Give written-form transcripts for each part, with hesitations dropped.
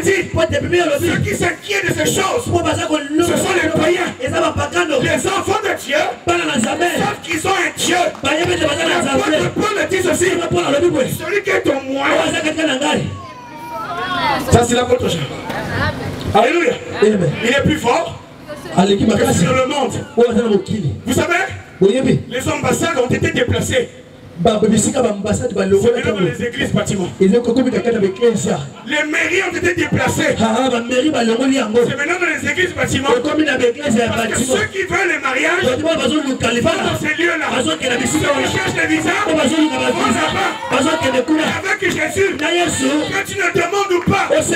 dit, ceux qui s'inquiètent de ces choses, ce sont les païens. Les enfants de Dieu savent qu'ils ont un Dieu. L'apôtre Paul dit ceci, celui qui est au moins. Ça c'est l'apôtre Jean. Alléluia. Il est plus fort que sur le monde. Vous savez, les ambassades ont été déplacées. C'est maintenant dans les églises bâtiments. Les mairies ont été déplacées. C'est maintenant dans les églises bâtiments. Parce que ceux qui veulent les mariages vont dans ces lieux-là. Ceux qui cherchent les visas vont là-bas. Avec Jésus, que tu ne demandes pas si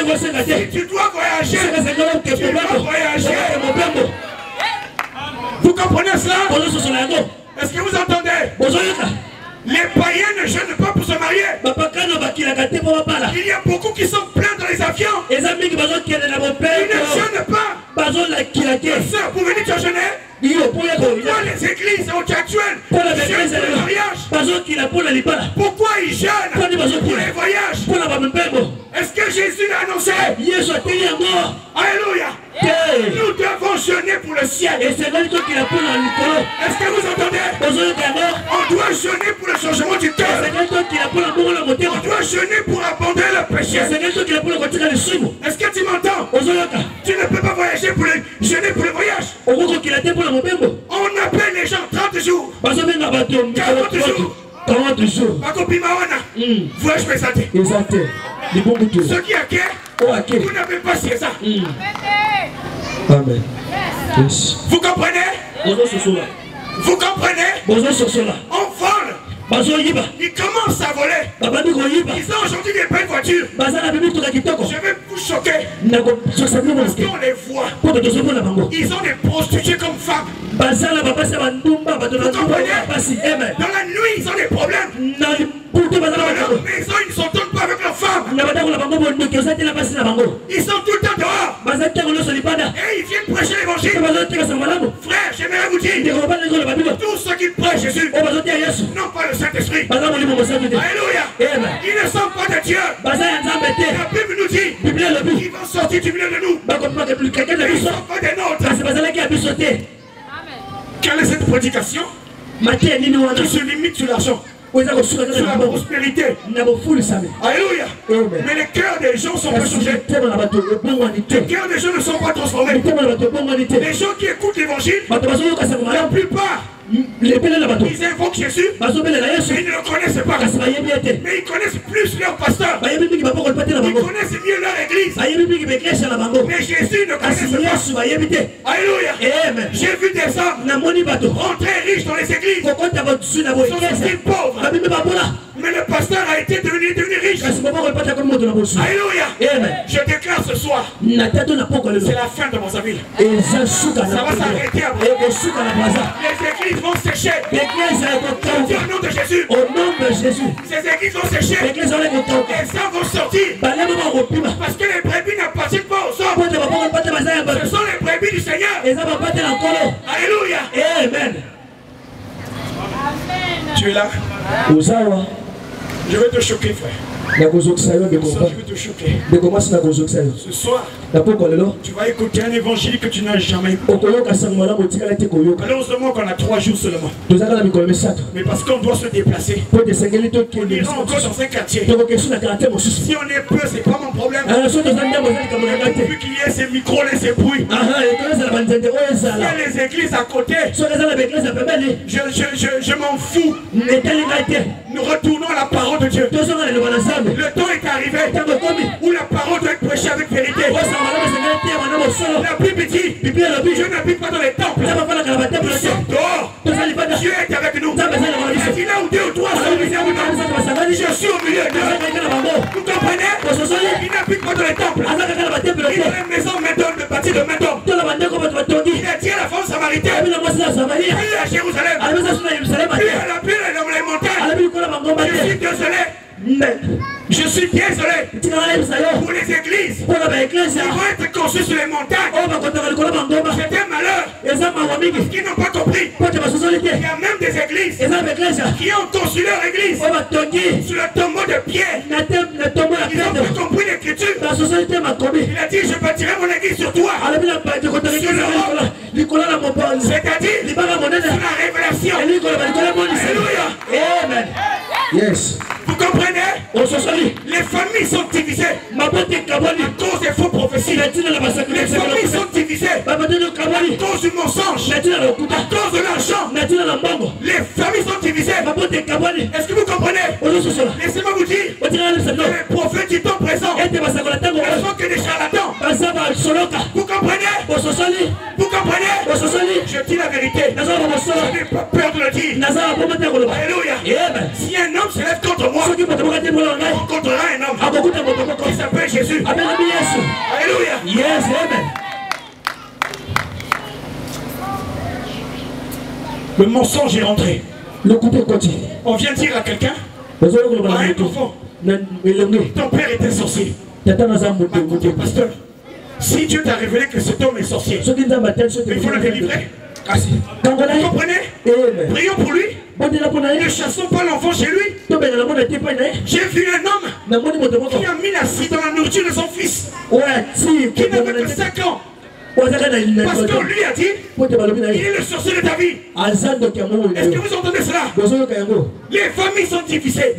tu dois voyager, tu dois voyager. Vous comprenez cela? Est-ce que vous entendez? Les païens ne jeûnent pas pour se marier. Il y a beaucoup qui sont pleins dans les avions. Ils ne jeûnent pas. Sœur, vous venez te jeûner? Pourquoi les églises actuelles jeûnent pour le mariage? Pourquoi ils jeûnent pour les voyages? Est-ce que Jésus l'a annoncé? Alléluia. Nous devons jeûner pour le ciel. Est-ce que vous entendez? On doit jeûner pour le changement du cœur. On doit jeûner pour abandonner le péché. Est-ce que tu m'entends? Tu ne peux pas voyager pour jeûner pour le voyage. On appelle les gens 30 jours, 40 jours. 40 jours. Voyage présenté. Ceux qui acquièrent, vous n'avez pas signé ça. Amen. Vous comprenez? Vous comprenez? On vole. Ils commencent à voler. Ils ont aujourd'hui des belles voitures. Je vais vous choquer. Parce qu'on les voit. Ils ont des prostituées comme femmes. Vous comprenez? Dans la nuit, ils ont des problèmes. Dans leur maison, ils ne s'entendent pas avec leurs femmes. Ils sont tout le temps dehors. Et ils viennent prêcher l'évangile. Frère, j'aimerais vous dire, tous ceux qui prêchent Jésus n'ont pas le Saint-Esprit. Alléluia. Ils ne sont pas de Dieu. La Bible nous dit qu'ils vont sortir du milieu de nous. Ils ne sont pas des nôtres. Quelle est cette prédication? Qui se limite sur l'argent, sur la prospérité. Alléluia. Mais les cœurs des gens sont pas changés. Les cœurs des gens ne sont pas transformés. Les gens qui écoutent l'évangile, la plupart, ils invoquent Jésus, mais ils ne le connaissent pas. Mais ils connaissent plus leur pasteur. Ils connaissent mieux leur église. Mais Jésus ne connaissent pas. Alléluia. J'ai vu des hommes rentrer riches dans les églises. Ils sont sortis pauvres. Mais le pasteur a été devenu riche. Alléluia. Je déclare ce soir, c'est la fin de mon avis. Ça va s'arrêter après. Les églises vont sécher. Au nom de Jésus. Ces églises vont sécher. Les gens vont sortir. Parce que les brebis n'appartiennent pas aux hommes. Ce sont les brebis du Seigneur. Alléluia. Amen. Tu es là? Je vais te choquer, frère. Je vais te choquer. Ce soir, tu vas écouter un évangile que tu n'as jamais écouté. Malheureusement qu'on a 3 jours seulement. Mais parce qu'on doit se déplacer. On ira encore dans un quartier. Si on est peu, c'est pas mon problème. Vu qu'il y ait ces micros et ces bruits. Il y a les églises à côté. Je m'en fous. Nous retournons à la parole de Dieu. Le temps est arrivé où la parole doit être prêchée avec vérité. La Bible dit, Dieu n'habite pas dans les temples. Nous sommes dehors. Dieu est avec nous. Il a dit là où 2 ou 3 sont réunis, je suis au milieu d'eux. Vous comprenez? Il n'habite pas dans les temples. Il est dans les maisons de bâtir de main d'homme. Il a dit à la femme samaritaine, puis à Jérusalem, puis à la ville dans les montagnes. Je suis désolé pour les églises qui vont être construites sur les montagnes. C'est un malheur parce qu'ils n'ont pas compris. Il y a même des églises qui ont construit leur église sur le tombeau de pierre. Ils n'ont pas compris l'écriture. Ils Il a dit, je bâtirai mon église sur toi. C'est-à-dire, sur la révélation. Alléluia. Amen. Yes. Vous comprenez? Les familles sont divisées à cause des faux prophéties. Les familles sont divisées à cause du mensonge, à cause de l'argent. Les familles sont divisées. Est-ce que vous comprenez? Laissez-moi vous dire, les prophètes du temps présent ne sont que des charlatans. Vous comprenez? Vous comprenez? Je dis la vérité. Je n'ai pas peur de le dire. Alléluia. Si un homme se lève contre moi, on rencontrera un homme qui s'appelle Jésus. Alléluia. Yes, amen. Le mensonge est rentré. On vient dire à quelqu'un, à un enfant, ton père était sorcier. Pasteur, si Dieu t'a révélé que cet homme est sorcier, il faut le délivrer. Vous comprenez? Prions pour lui. Ne chassons pas l'enfant chez lui. J'ai vu un homme qui a mis l'acide dans la nourriture de son fils, qui n'avait que 5 ans. Parce qu'on lui a dit, il est le sorcier de ta vie. Est-ce que vous entendez cela? Les familles sont divisées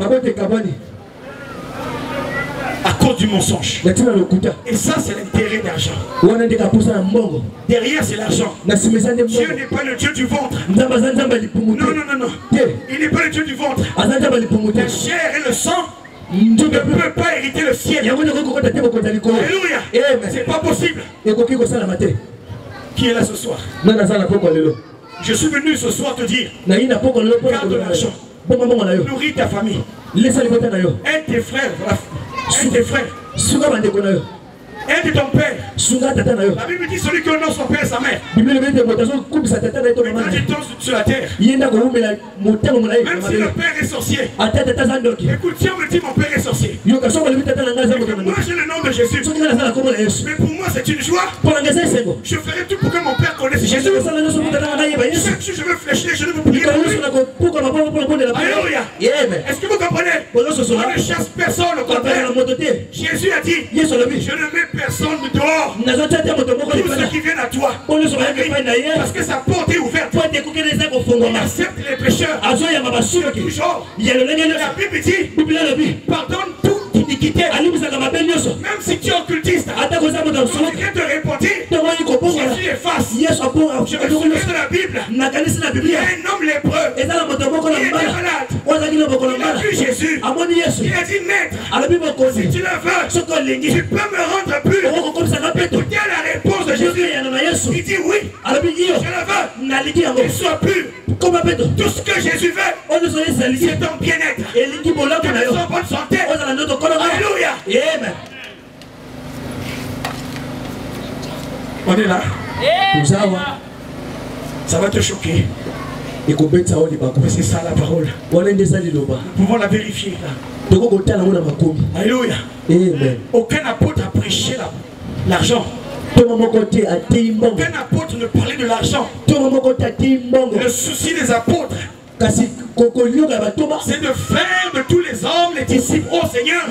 à cause du mensonge. Et ça, c'est l'intérêt d'argent. Derrière, c'est l'argent. Dieu n'est pas le Dieu du ventre. Non, non, non, non. Il n'est pas le Dieu du ventre. La chair et le sang ne peuvent pas hériter le ciel. Alléluia. C'est pas possible. Qui est là ce soir? Je suis venu ce soir te dire, garde l'argent. Nourris ta famille. Aide tes frères. Aide tes frères. Aide ton père. La Bible dit celui qui honore son père et sa mère. Quand tu tombes sur la terre, même si le père est sorcier, écoute, si on me dit mon père est sorcier, moi j'ai le nom de Jésus, mais pour moi c'est une joie. Je ferai tout pour que mon père connaisse Jésus. Chaque jour je veux fléchir les genoux pour prier pour lui. Alléluia. Est-ce que vous comprenez? On ne chasse personne, au contraire. Jésus a dit, je ne mets personne dehors. Tous ceux qui viennent à toi, parce que sa porte est ouverte. On accepte les pécheurs de tout genre. La Bible dit, pardonne toute iniquité. Même si tu es occultiste, tu viens te repentir, Jésus efface. Je me souviens de la Bible. Il y a un homme lépreux qui était malade. Il a vu Jésus. Il a dit, maître, si tu le veux, tu peux me rendre pur. Écoutez la réponse de Jésus. Il dit oui, je le veux. Il soit pur. Tout ce que Jésus veut, c'est ton bien-être. Que tu sois en bonne santé. Alléluia. Amen. On est là. Ça va te choquer. Mais c'est ça la parole. Nous pouvons la vérifier là. Alléluia. Aucun apôtre a prêché l'argent. Aucun apôtre ne parlait de l'argent. Le souci des apôtres, c'est de faire de tous les hommes les disciples au Seigneur.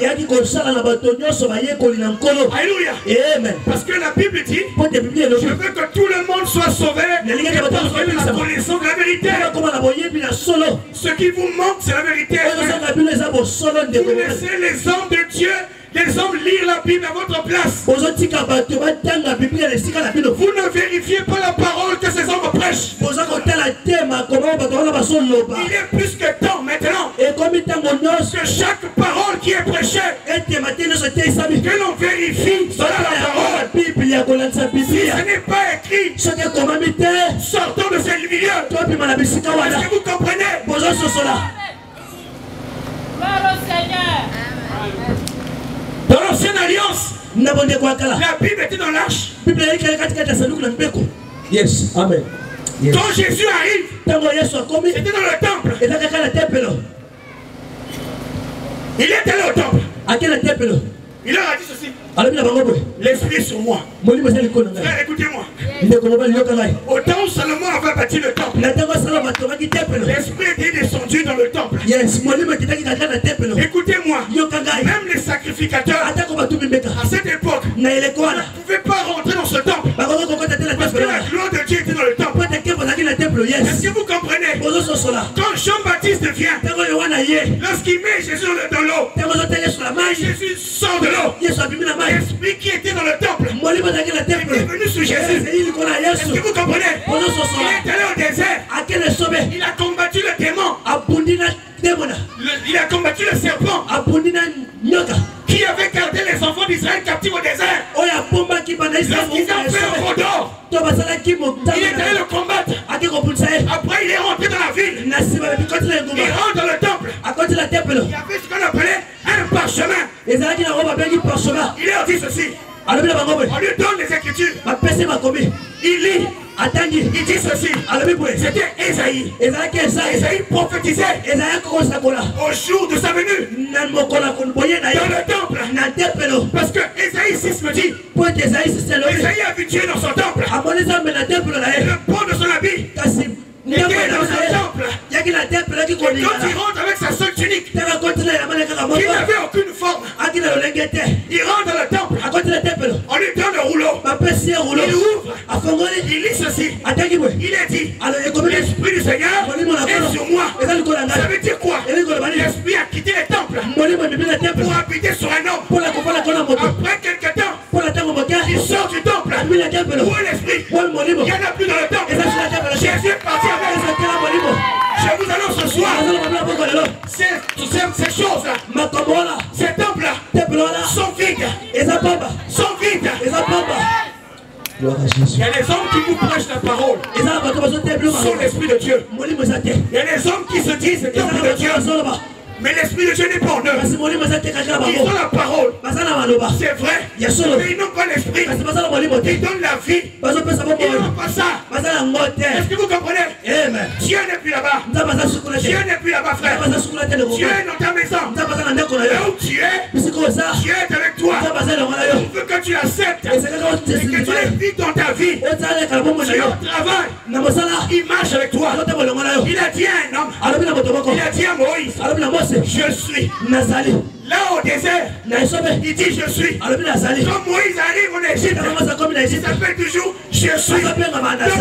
Alléluia. Parce que la Bible dit, je veux que tout le monde soit sauvé et parvienne à la connaissance de la vérité. Ce qui vous manque, c'est la vérité. Vous laissez les hommes de Dieu, les hommes lire la Bible à votre place. Vous ne vérifiez pas la parole que ces hommes prêchent. Il est plus que temps maintenant que chaque parole qui est prêchée, que l'on vérifie cela la parole. Si ce n'est pas écrit, sortons de ce milieu. Est-ce que vous comprenez? Dans l'ancienne alliance, la Bible était dans l'arche. Yes, amen. Yes. Quand Jésus arrive, c'était dans le temple. Il est allé au temple. Il leur a dit ceci. L'esprit est sur moi. Frère, écoutez-moi. Au temps où Salomon avait bâti le temple, l'Esprit était descendu dans le temple. Écoutez-moi, même les sacrificateurs, à cette époque, ne pouvaient pas rentrer dans ce temple. Parce que la gloire de Dieu était dans le temple. Est-ce que vous comprenez? Quand Jean-Baptiste vient, lorsqu'il met Jésus dans l'eau, Jésus sort de l'eau. L'Esprit qui était dans le temple est venu sur Jésus. Est-ce que vous comprenez? Il est allé au désert. Il a combattu le démon. Il a combattu le serpent qui avait gardé les enfants d'Israël captifs au désert. Lorsqu'ils ont fait un rodor, il est allé le combattre. Après, il est rentré dans la ville. Il rentre dans le temple. Il y avait ce qu'on appelait un parchemin. Il leur dit ceci. On lui donne les Écritures. Il lit. Il dit ceci. C'était Ésaïe. Ésaïe prophétisait au jour de sa venue dans le temple. Parce que Ésaïe 6 me dit, Ésaïe a vu Dieu dans son temple. Le pont de son habit était dans son temple. Et quand il rentre avec sa seule tunique, qui n'avait aucune forme, il rentre dans le temple. On lui donne le rouleau. Il ouvre. Il lit ceci. Il est dit, l'Esprit du Seigneur est sur moi. Ça veut dire quoi? L'Esprit a quitté les temples pour habiter sur un homme. Après quelques temps, il sort du temple. Où est l'Esprit? Il n'y en a plus dans le temple. Jésus est parti avec. Je vous annonce ce soir, ces choses-là, ces temples-là sont vides. Sont vides. Il y a des hommes qui vous prêchent la parole sur l'Esprit de Dieu. Il y a des hommes qui se disent le temple de Dieu. Mais l'Esprit de Dieu n'est pas en eux. Ils ont la parole. C'est vrai. Mais ils n'ont pas l'Esprit. Ils donnent la vie. Ils n'ont pas ça. Est-ce que vous comprenez? Dieu n'est plus là-bas. Dieu n'est plus là-bas, frère. Dieu est dans ta maison. Là où tu es, Dieu est avec toi. On veut que tu l'acceptes. Et que tu les vis dans ta vie. Sur ton travail, il marche avec toi. Il a dit à un homme. Il a dit à Moïse. Je suis Nazali. Là au désert, il dit je suis. Quand Moïse arrive en Égypte, il s'appelle toujours je suis. Donc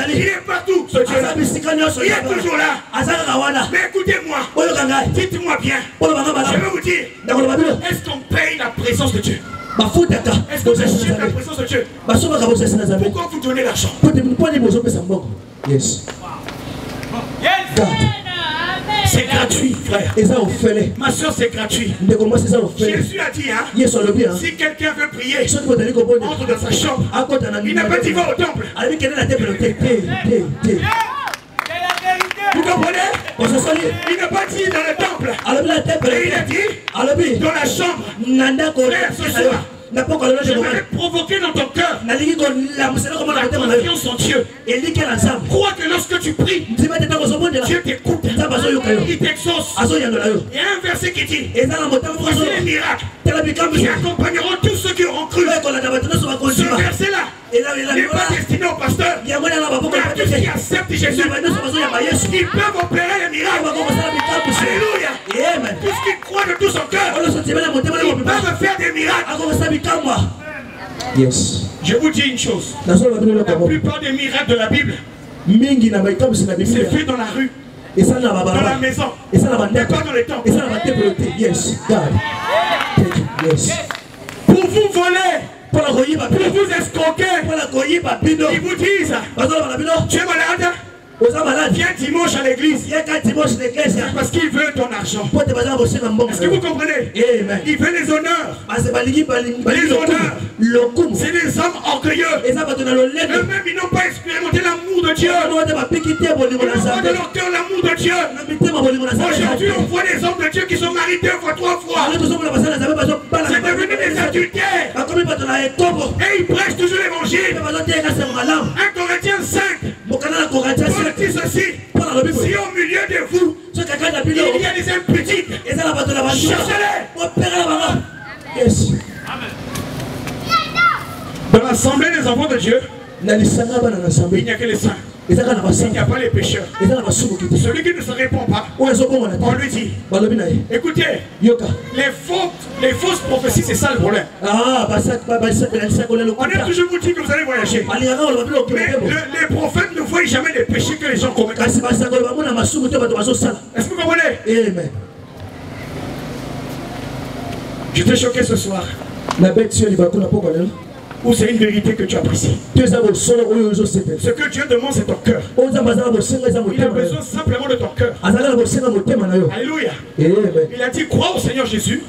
il est partout, ce Dieu-là. Il est toujours là. Mais écoutez-moi, dites-moi bien, je vais vous dire, est-ce qu'on paye la présence de Dieu? Est-ce que vous achetez la présence de Dieu? Pourquoi vous donnez l'argent? Yes. C'est gratuit, frère. Ma soeur, c'est gratuit. Jésus a dit, si quelqu'un veut prier, entre dans sa chambre. Il n'a pas dit va au temple. Vous comprenez? Il n'a pas dit dans le temple. Mais il a dit dans la chambre. Frère, ce soir, je vais provoquer dans ton cœur la confiance en Dieu. Crois que lorsque tu pries, Dieu t'écoute. Il t'exauce. Il y a un verset qui dit, voici les miracles qui accompagneront tous ceux qui auront cru. Ce verset-là n'est pas destiné au pasteur, mais à tous qui acceptent Jésus. Ils peuvent opérer les miracles. Alléluia. Tous qui croient de tout son cœur, ils peuvent faire des miracles. Yes. Je vous dis une chose. La plupart des miracles de la Bible, c'est fait dans la rue, dans la maison, et pas dans les temples. Yes, God. Yes. Pour vous voler, pour vous escroquer, ils vous disent, tu es malade? Viens dimanche à l'église. Parce qu'il veut ton argent. Est-ce que vous comprenez? Il veut les honneurs. Les honneurs. C'est des hommes orgueilleux. Eux-mêmes, ils n'ont pas expérimenté l'amour de Dieu. Ils n'ont pas de leur cœur l'amour de Dieu. Aujourd'hui, on voit des hommes de Dieu qui sont mariés 2 fois, 3 fois. C'est devenu des adultères. Et ils prêchent toujours l'évangile. 1 Corinthiens 5. Dit ceci, si au milieu de vous, il y a des impudiques, cherchez-les. Yes. Dans l'assemblée des enfants de Dieu, Il n'y a que les saints. Il n'y a pas les pécheurs. Celui qui ne se répond pas, on lui dit, écoutez, les fausses prophéties, c'est ça le problème. On a toujours vous dit que vous allez voyager. Mais les prophètes ne voient jamais les péchés que les gens commettent. Est-ce que vous comprenez? Je t'ai choqué ce soir. Ou c'est une vérité que tu apprécies. Ce que Dieu demande, c'est ton cœur. Il a besoin simplement de ton cœur. Alléluia. Il a dit, crois au Seigneur Jésus.